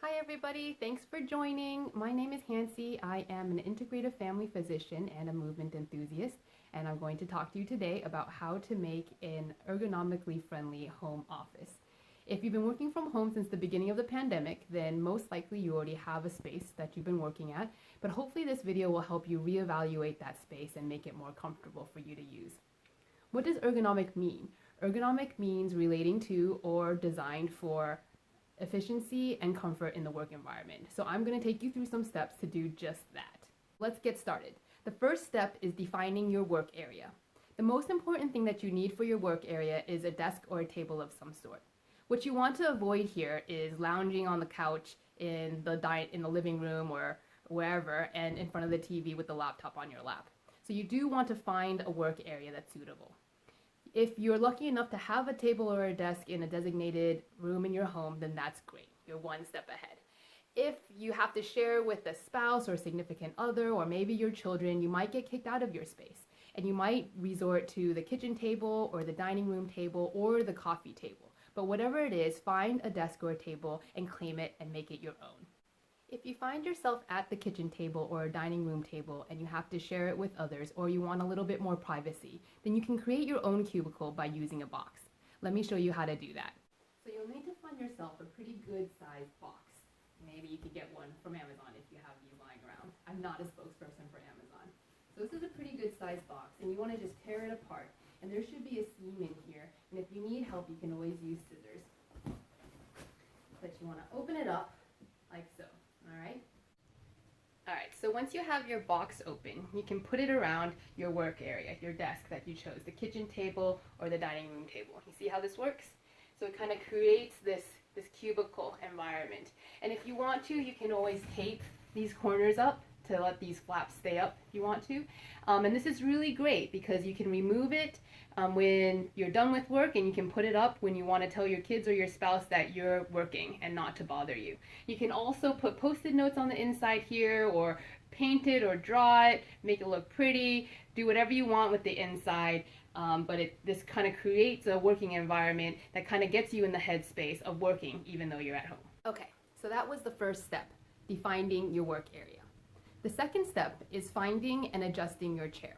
Hi everybody, thanks for joining. My name is Hancy. I am an integrative family physician and a movement enthusiast, and I'm going to talk to you today about how to make an ergonomically friendly home office. If you've been working from home since the beginning of the pandemic, then most likely you already have a space that you've been working at, but hopefully this video will help you reevaluate that space and make it more comfortable for you to use. What does ergonomic mean? Ergonomic means relating to or designed for efficiency and comfort in the work environment. So I'm going to take you through some steps to do just that. Let's get started. The first step is defining your work area. The most important thing that you need for your work area is a desk or a table of some sort. What you want to avoid here is lounging on the couch in the living room or wherever and in front of the TV with the laptop on your lap. So you do want to find a work area that's suitable. If you're lucky enough to have a table or a desk in a designated room in your home, then that's great. You're one step ahead. If you have to share with a spouse or significant other, or maybe your children, you might get kicked out of your space. And you might resort to the kitchen table or the dining room table or the coffee table. But whatever it is, find a desk or a table and claim it and make it your own. If you find yourself at the kitchen table or a dining room table and you have to share it with others, or you want a little bit more privacy, then you can create your own cubicle by using a box. Let me show you how to do that. So you'll need to find yourself a pretty good sized box. Maybe you could get one from Amazon if you have these lying around. I'm not a spokesperson for Amazon. So this is a pretty good sized box, and you want to just tear it apart. And there should be a seam in here, and if you need help, you can always use scissors. But you want to open it up like so. All right, so once you have your box open, you can put it around your work area, your desk that you chose, the kitchen table or the dining room table. You see how this works? So it kind of creates this cubicle environment. And if you want to, you can always tape these corners up to let these flaps stay up if you want to. And this is really great because you can remove it when you're done with work, and you can put it up when you want to tell your kids or your spouse that you're working and not to bother you. You can also put post-it notes on the inside here, or paint it or draw it, make it look pretty, do whatever you want with the inside. But this kind of creates a working environment that kind of gets you in the headspace of working even though you're at home. Okay, so that was the first step, defining your work area. The second step is finding and adjusting your chair.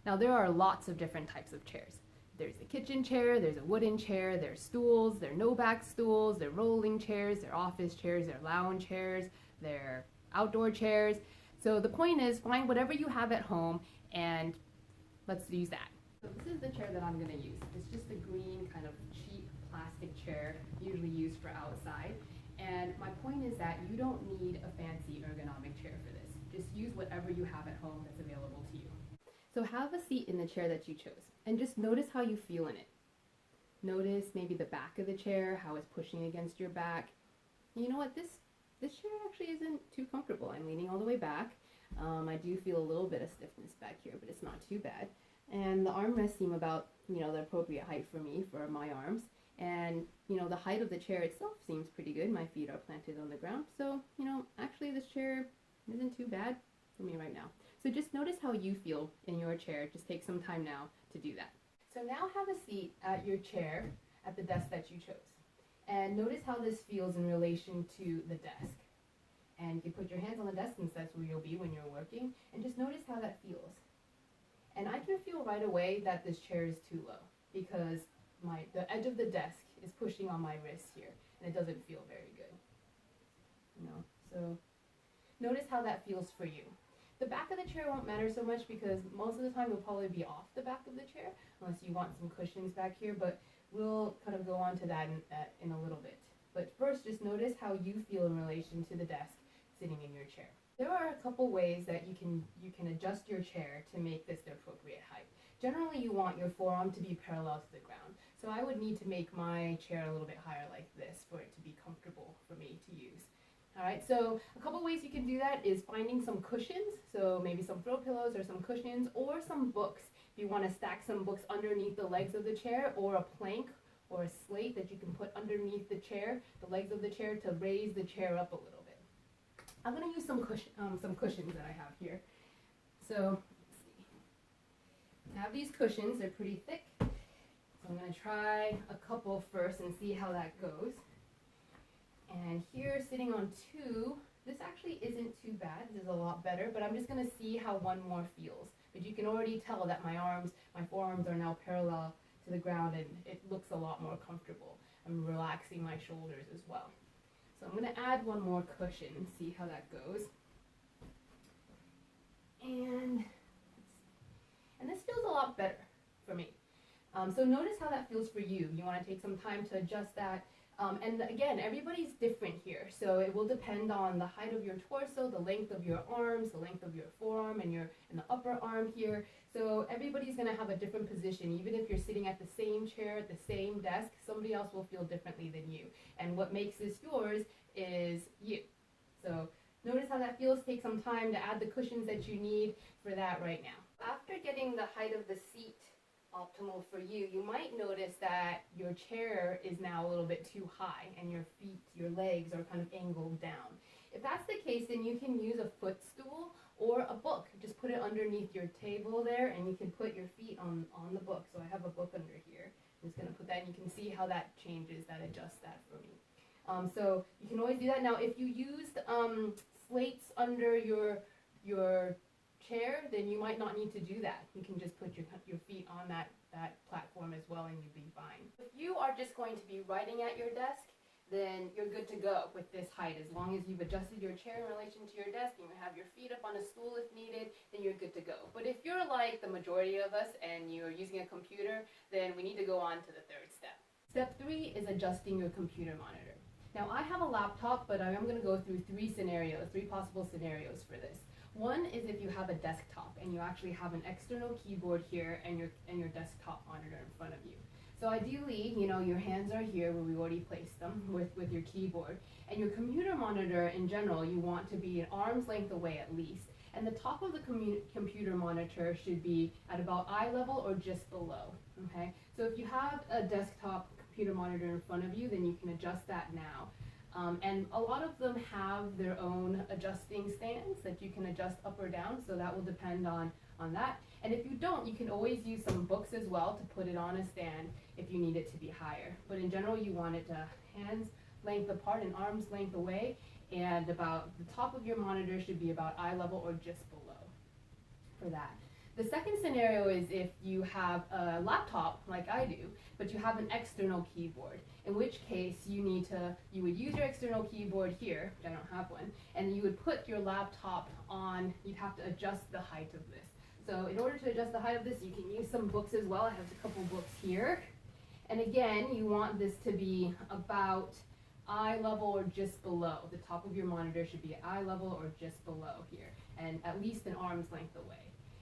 Now there are lots of different types of chairs. There's a kitchen chair, there's a wooden chair, there's stools, there are no-back stools, there are rolling chairs, there are office chairs, there are lounge chairs, there are outdoor chairs. So the point is, find whatever you have at home and let's use that. So this is the chair that I'm going to use. It's just a green kind of cheap plastic chair, usually used for outside. And my point is that you don't need a fancy ergonomic chair for this. Just use whatever you have at home that's available to you. So have a seat in the chair that you chose, and just notice how you feel in it. Notice maybe the back of the chair, how it's pushing against your back. And you know what, this chair actually isn't too comfortable. I'm leaning all the way back. I do feel a little bit of stiffness back here, but it's not too bad. And the armrests seem about, the appropriate height for me, for my arms. And, the height of the chair itself seems pretty good. My feet are planted on the ground. So, actually this chair isn't too bad for me right now. So just notice how you feel in your chair. Just take some time now to do that. So now have a seat at your chair at the desk that you chose. And notice how this feels in relation to the desk. And you can put your hands on the desk since that's where you'll be when you're working. And just notice how that feels. And I can feel right away that this chair is too low because the edge of the desk is pushing on my wrist here. And it doesn't feel very good. So notice how that feels for you. The back of the chair won't matter so much because most of the time you'll probably be off the back of the chair unless you want some cushions back here, but we'll kind of go on to that in a little bit. But first, just notice how you feel in relation to the desk sitting in your chair. There are a couple ways that you can adjust your chair to make this the appropriate height. Generally, you want your forearm to be parallel to the ground. So I would need to make my chair a little bit higher like this for it to be comfortable for me to use. All right, so a couple ways you can do that is finding some cushions, so maybe some throw pillows or some cushions, or some books. If you want to stack some books underneath the legs of the chair, or a plank or a slate that you can put underneath the chair, the legs of the chair, to raise the chair up a little bit. I'm going to use some cushions that I have here. So let's see. I have these cushions, they're pretty thick. So I'm going to try a couple first and see how that goes. And here, sitting on 2, this actually isn't too bad. This is a lot better, but I'm just going to see how one more feels. But you can already tell that my forearms are now parallel to the ground, and it looks a lot more comfortable. I'm relaxing my shoulders as well. So I'm going to add one more cushion and see how that goes. And this feels a lot better for me. So notice how that feels for you. You want to take some time to adjust that. And again, everybody's different here. So it will depend on the height of your torso, the length of your arms, the length of your forearm, and the upper arm here. So everybody's going to have a different position. Even if you're sitting at the same chair, at the same desk, somebody else will feel differently than you. And what makes this yours is you. So notice how that feels. Take some time to add the cushions that you need for that right now. After getting the height of the seat optimal for you, you might notice that your chair is now a little bit too high and your feet, your legs are kind of angled down. If that's the case, then you can use a footstool or a book. Just put it underneath your table there, and you can put your feet on the book. So I have a book under here. I'm just going to put that, and you can see how that changes, that adjusts that for me. So you can always do that. Now, if you used slates under your chair, then you might not need to do that. You can just put your feet on that platform as well, and you'll be fine. If you are just going to be writing at your desk, then you're good to go with this height. As long as you've adjusted your chair in relation to your desk and you have your feet up on a stool if needed, then you're good to go. But if you're like the majority of us and you're using a computer, then we need to go on to the third step. Step 3 is adjusting your computer monitor. Now, I have a laptop, but I am going to go through 3 possible scenarios for this. One is if you have a desktop and you actually have an external keyboard here and your desktop monitor in front of you. So ideally, your hands are here where we already placed them with your keyboard. And your computer monitor in general, you want to be an arm's length away at least. And the top of the computer monitor should be at about eye level or just below. Okay? So if you have a desktop computer monitor in front of you, then you can adjust that now. And a lot of them have their own adjusting stands that you can adjust up or down, so that will depend on that. And if you don't, you can always use some books as well to put it on a stand if you need it to be higher. But in general, you want it to hands length apart and arms length away, and about the top of your monitor should be about eye level or just below for that. The second scenario is if you have a laptop like I do, but you have an external keyboard, in which case you would use your external keyboard here, which I don't have one, and you would put your laptop on, you'd have to adjust the height of this. So in order to adjust the height of this, you can use some books as well. I have a couple books here. And again, you want this to be about eye level or just below. The top of your monitor should be at eye level or just below here, and at least an arm's length away.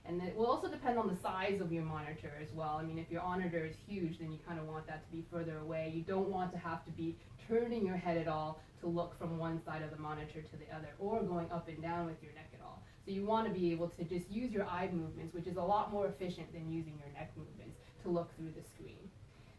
And it will also depend on the size of your monitor as well. I mean, if your monitor is huge, then you kind of want that to be further away. You don't want to have to be turning your head at all to look from one side of the monitor to the other, or going up and down with your neck at all. So you want to be able to just use your eye movements, which is a lot more efficient than using your neck movements to look through the screen.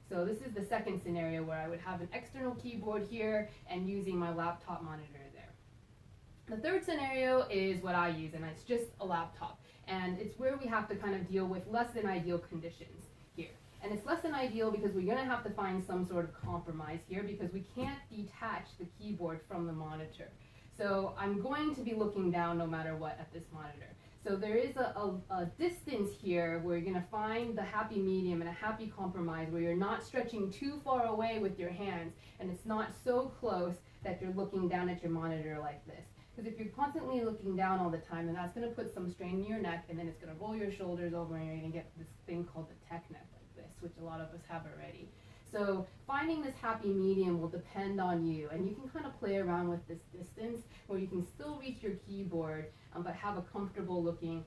So this is the second scenario where I would have an external keyboard here and using my laptop monitor there. The third scenario is what I use, and it's just a laptop. And it's where we have to kind of deal with less than ideal conditions here. And it's less than ideal because we're going to have to find some sort of compromise here because we can't detach the keyboard from the monitor. So I'm going to be looking down no matter what at this monitor. So there is a distance here where you're going to find the happy medium and a happy compromise where you're not stretching too far away with your hands and it's not so close that you're looking down at your monitor like this. Because if you're constantly looking down all the time, then that's going to put some strain in your neck, and then it's going to roll your shoulders over, and you're going to get this thing called the tech neck like this, which a lot of us have already. So finding this happy medium will depend on you, and you can kind of play around with this distance where you can still reach your keyboard, but have a comfortable looking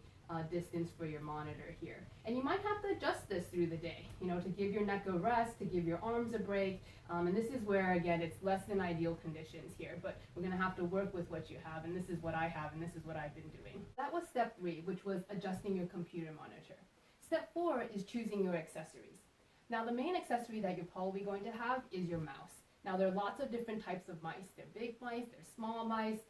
distance for your monitor here. And you might have to adjust this through the day, to give your neck a rest, to give your arms a break. And this is where, again, it's less than ideal conditions here, but we're going to have to work with what you have, and this is what I have, and this is what I've been doing. That was step 3, which was adjusting your computer monitor. Step 4 is choosing your accessories. Now, the main accessory that you're probably going to have is your mouse. Now, there are lots of different types of mice. They're big mice, they're small mice,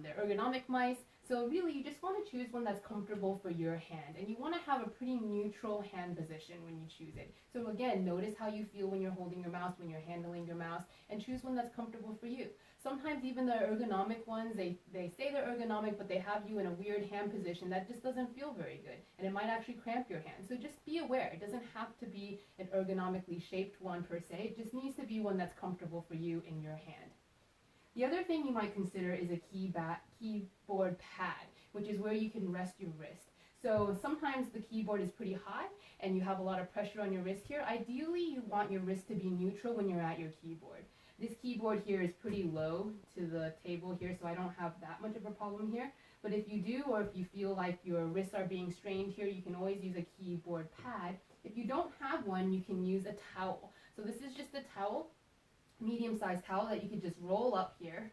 they're ergonomic mice. So really, you just want to choose one that's comfortable for your hand, and you want to have a pretty neutral hand position when you choose it. So again, notice how you feel when you're holding your mouse, when you're handling your mouse, and choose one that's comfortable for you. Sometimes even the ergonomic ones, they say they're ergonomic, but they have you in a weird hand position that just doesn't feel very good, and it might actually cramp your hand. So just be aware. It doesn't have to be an ergonomically shaped one per se. It just needs to be one that's comfortable for you in your hand. The other thing you might consider is a keyboard pad, which is where you can rest your wrist. So sometimes the keyboard is pretty high and you have a lot of pressure on your wrist here. Ideally, you want your wrist to be neutral when you're at your keyboard. This keyboard here is pretty low to the table here, so I don't have that much of a problem here. But if you do, or if you feel like your wrists are being strained here, you can always use a keyboard pad. If you don't have one, you can use a towel. So this is just a towel, medium-sized towel that you could just roll up here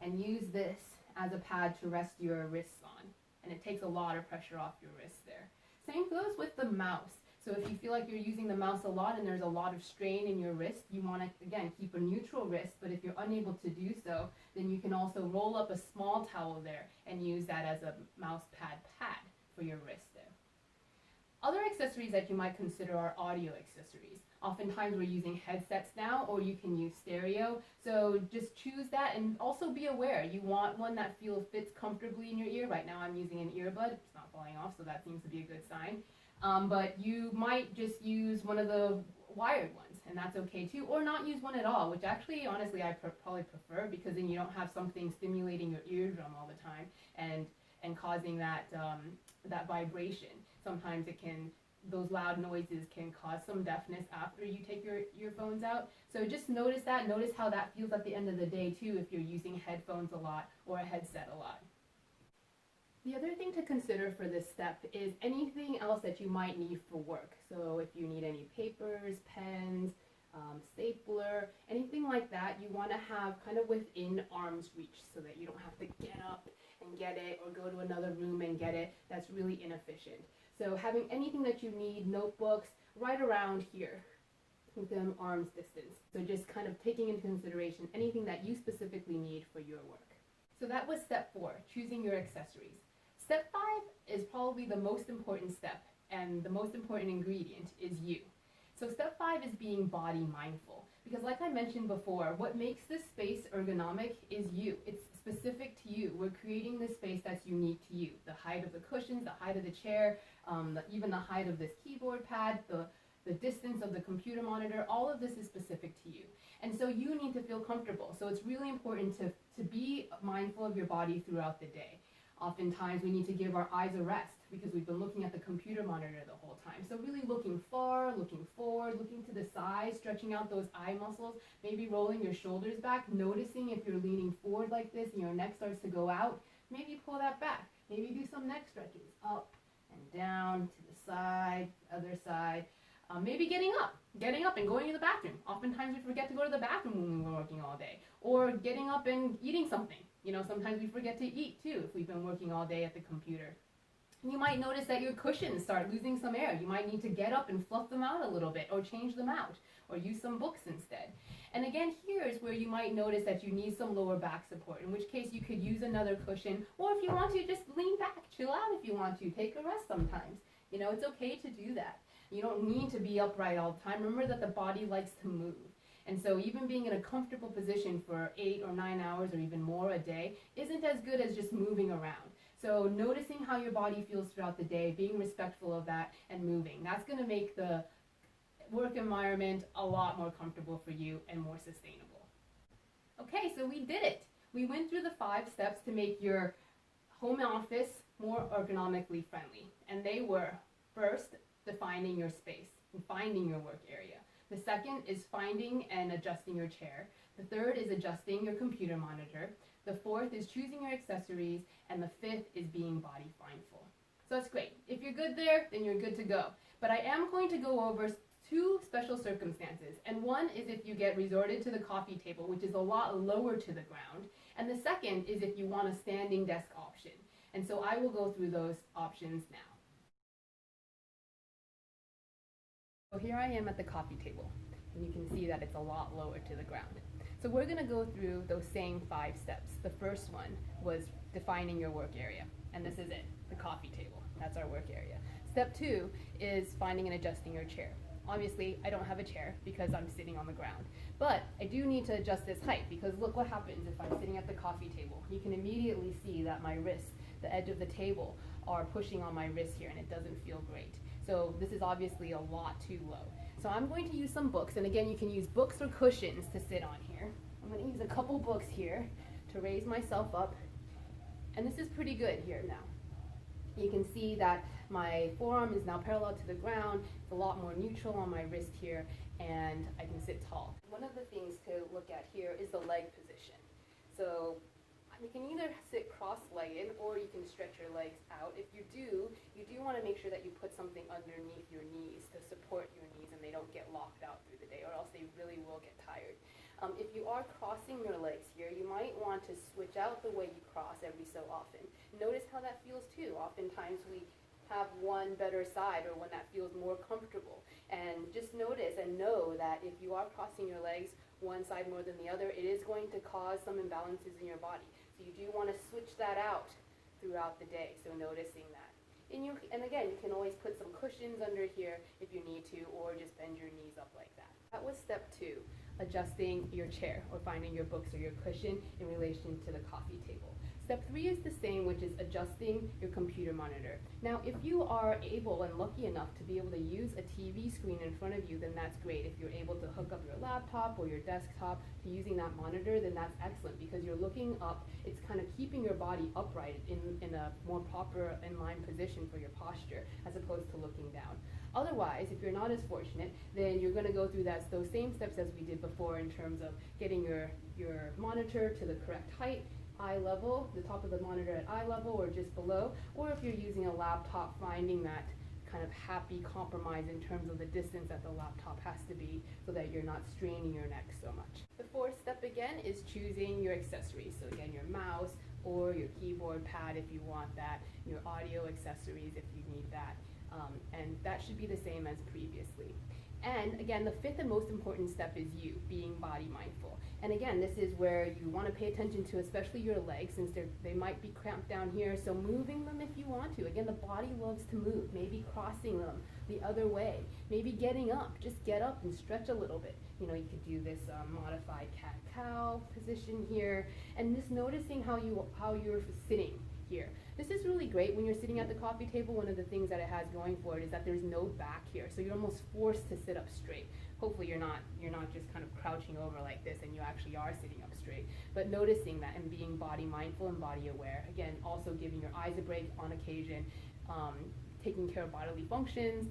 and use this as a pad to rest your wrists on, and it takes a lot of pressure off your wrists there. Same goes with the mouse. So if you feel like you're using the mouse a lot and there's a lot of strain in your wrist, you want to again keep a neutral wrist, but if you're unable to do so, then you can also roll up a small towel there and use that as a mouse pad for your wrist there. Other accessories that you might consider are audio accessories. Oftentimes we're using headsets now, or you can use stereo. So just choose that, and also be aware. You want one that fits comfortably in your ear. Right now I'm using an earbud. It's not falling off, so that seems to be a good sign. But you might just use one of the wired ones, and that's okay too, or not use one at all, which actually, honestly, I probably prefer, because then you don't have something stimulating your eardrum all the time and causing that vibration. Sometimes those loud noises can cause some deafness after you take your earphones out. So just notice how that feels at the end of the day too, if you're using headphones a lot or a headset a lot. The other thing to consider for this step is anything else that you might need for work. So if you need any papers, pens, stapler, anything like that, you want to have kind of within arm's reach so that you don't have to get up and get it or go to another room and get it. That's really inefficient. So having anything that you need, notebooks, right around here within arm's distance. So just kind of taking into consideration anything that you specifically need for your work. So that was step 4, choosing your accessories. Step 5 is probably the most important step, and the most important ingredient is you. So step 5 is being body mindful, because like I mentioned before, what makes this space ergonomic is you. It's specific to you. We're creating this space that's unique to you. The height of the cushions, the height of the chair, even the height of this keyboard pad, the distance of the computer monitor, all of this is specific to you. And so you need to feel comfortable. So it's really important to be mindful of your body throughout the day. Oftentimes we need to give our eyes a rest because we've been looking at the computer monitor the whole time. So really looking far, looking forward, looking to the side, stretching out those eye muscles, maybe rolling your shoulders back, noticing if you're leaning forward like this and your neck starts to go out, maybe pull that back. Maybe do some neck stretches, up and down, to the side, other side. Maybe getting up and going to the bathroom. Oftentimes we forget to go to the bathroom when we're working all day. Or getting up and eating something. You know, sometimes we forget to eat too if we've been working all day at the computer. You might notice that your cushions start losing some air. You might need to get up and fluff them out a little bit, or change them out, or use some books instead. And again, here is where you might notice that you need some lower back support, in which case you could use another cushion, or if you want to, just lean back, chill out if you want to, take a rest sometimes. You know, it's okay to do that. You don't need to be upright all the time. Remember that the body likes to move. And so even being in a comfortable position for 8 or 9 hours or even more a day isn't as good as just moving around. So noticing how your body feels throughout the day, being respectful of that, and moving. That's going to make the work environment a lot more comfortable for you and more sustainable. Okay, so we did it. We went through the 5 steps to make your home office more ergonomically friendly. And they were, first, defining your space and finding your work area. The second is finding and adjusting your chair. The third is adjusting your computer monitor. The fourth is choosing your accessories. And the fifth is being body mindful. So that's great. If you're good there, then you're good to go. But I am going to go over 2 special circumstances. And one is if you get resorted to the coffee table, which is a lot lower to the ground. And the second is if you want a standing desk option. And so I will go through those options now. So here I am at the coffee table. and you can see that it's a lot lower to the ground. So we're going to go through those same 5 steps. The first one was defining your work area, and this is it, the coffee table. That's our work area. Step 2 is finding and adjusting your chair. Obviously, I don't have a chair because I'm sitting on the ground, but I do need to adjust this height because look what happens if I'm sitting at the coffee table. You can immediately see that my wrists, the edge of the table, are pushing on my wrist here, and it doesn't feel great. So this is obviously a lot too low. So I'm going to use some books, and again, you can use books or cushions to sit on here. I'm going to use a couple books here to raise myself up, and this is pretty good here now. You can see that my forearm is now parallel to the ground. It's a lot more neutral on my wrist here, and I can sit tall. One of the things to look at here is the leg position. So you can either sit cross-legged or you can stretch your legs out. If you do want to make sure that you put something underneath your knees to support your knees and they don't get locked out through the day, or else they really will get tired. If you are crossing your legs here, you might want to switch out the way you cross every so often. Notice how that feels too. Oftentimes we have one better side or one that feels more comfortable. And just notice and know that if you are crossing your legs one side more than the other, it is going to cause some imbalances in your body. So you do want to switch that out throughout the day, so noticing that. And again, you can always put some cushions under here if you need to, or just bend your knees up like that. That was step 2, adjusting your chair or finding your books or your cushion in relation to the coffee table. Step 3 is the same, which is adjusting your computer monitor. Now, if you are able and lucky enough to be able to use a TV screen in front of you, then that's great. If you're able to hook up your laptop or your desktop to using that monitor, then that's excellent because you're looking up. It's kind of keeping your body upright in a more proper inline position for your posture as opposed to looking down. Otherwise, if you're not as fortunate, then you're going to go through those same steps as we did before in terms of getting your monitor to the correct height, eye level, the top of the monitor at eye level or just below, or if you're using a laptop, finding that kind of happy compromise in terms of the distance that the laptop has to be so that you're not straining your neck so much. The 4th step again is choosing your accessories. So again, your mouse or your keyboard pad if you want that, your audio accessories if you need that, and that should be the same as previously. And again, the 5th and most important step is you being body mindful. And again, this is where you want to pay attention to especially your legs, since they might be cramped down here, so moving them if you want to. Again, the body loves to move, maybe crossing them the other way, maybe getting up. Just get up and stretch a little bit. You know, you could do this modified cat-cow position here, and just noticing how you're sitting here. This is really great when you're sitting at the coffee table. One of the things that it has going for it is that there's no back here, so you're almost forced to sit up straight. Hopefully you're not just kind of crouching over like this and you actually are sitting up straight, but noticing that and being body mindful and body aware. Again, also giving your eyes a break on occasion, taking care of bodily functions,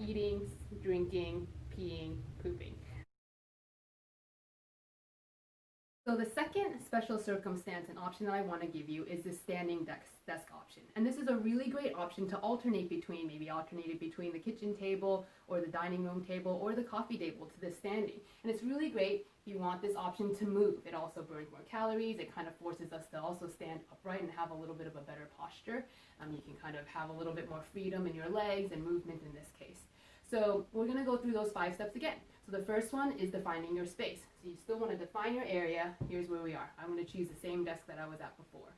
eating, drinking, peeing, pooping. So the second special circumstance and option that I want to give you is the standing desk option. And this is a really great option to alternate between the kitchen table or the dining room table or the coffee table to the standing. And it's really great if you want this option to move. It also burns more calories. It kind of forces us to also stand upright and have a little bit of a better posture. You can kind of have a little bit more freedom in your legs and movement in this case. So we're going to go through those 5 steps again. So the first one is defining your space. So you still want to define your area. Here's where we are. I'm going to choose the same desk that I was at before.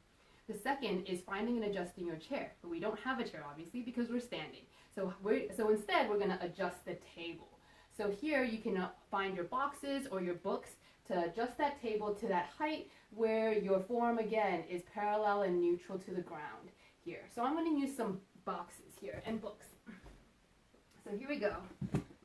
The second is finding and adjusting your chair. But we don't have a chair, obviously, because we're standing. So instead, we're going to adjust the table. So here you can find your boxes or your books to adjust that table to that height where your form, again, is parallel and neutral to the ground here. So I'm going to use some boxes here and books. So here we go,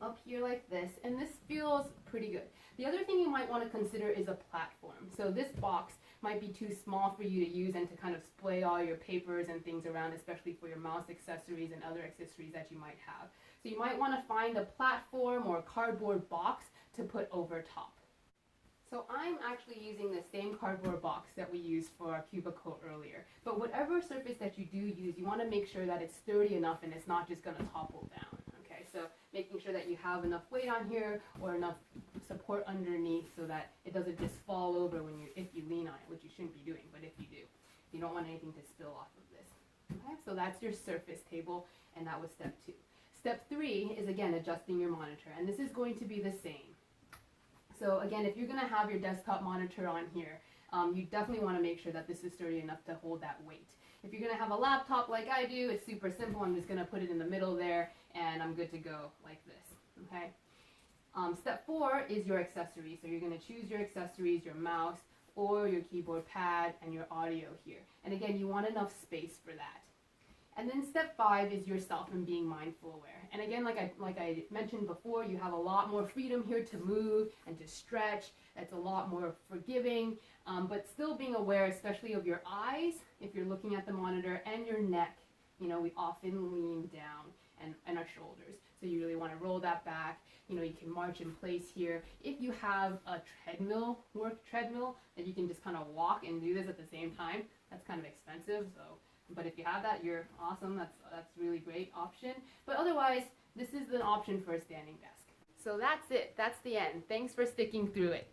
up here like this, and this feels pretty good. The other thing you might want to consider is a platform. So this box might be too small for you to use and to kind of splay all your papers and things around, especially for your mouse accessories and other accessories that you might have. So you might want to find a platform or a cardboard box to put over top. So I'm actually using the same cardboard box that we used for our cubicle earlier. But whatever surface that you do use, you want to make sure that it's sturdy enough and it's not just going to topple down. Okay, so making sure that you have enough weight on here or enough support underneath so that it doesn't just fall over if you lean on it, which you shouldn't be doing, but if you do. You don't want anything to spill off of this. Okay, so that's your surface table, and that was step 2. Step 3 is, again, adjusting your monitor, and this is going to be the same. So again, if you're going to have your desktop monitor on here, you definitely want to make sure that this is sturdy enough to hold that weight. If you're going to have a laptop like I do, it's super simple. I'm just going to put it in the middle there, and I'm good to go like this, okay? Step 4 is your accessories. So you're going to choose your accessories, your mouse, or your keyboard pad, and your audio here. And again, you want enough space for that. And then step 5 is yourself and being mindful aware. And again, like I mentioned before, you have a lot more freedom here to move and to stretch. It's a lot more forgiving, but still being aware, especially of your eyes, if you're looking at the monitor, and your neck. You know, we often lean down and our shoulders. So you really want to roll that back. You know, you can march in place here. If you have a work treadmill, that you can just kind of walk and do this at the same time, that's kind of expensive. So, but if you have that, you're awesome. That's really great option. But otherwise, this is an option for a standing desk. So that's it. That's the end. Thanks for sticking through it.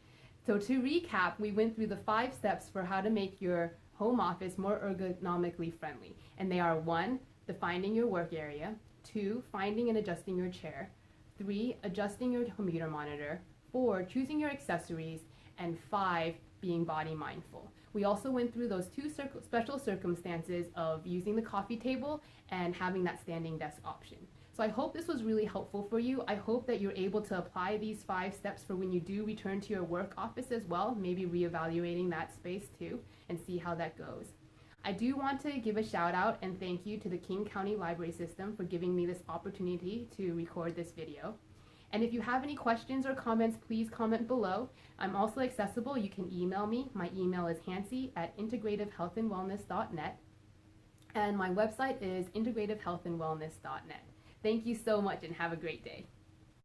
So to recap, we went through the 5 steps for how to make your home office more ergonomically friendly. And they are: 1, defining your work area; 2, finding and adjusting your chair; 3, adjusting your computer monitor; 4, choosing your accessories; and 5, being body mindful. We also went through those 2 special circumstances of using the coffee table and having that standing desk option. So I hope this was really helpful for you. I hope that you're able to apply these 5 steps for when you do return to your work office as well, maybe reevaluating that space too, and see how that goes. I do want to give a shout out and thank you to the King County Library System for giving me this opportunity to record this video. And if you have any questions or comments, please comment below. I'm also accessible. You can email me. My email is hansi@integrativehealthandwellness.net. And my website is integrativehealthandwellness.net. Thank you so much and have a great day.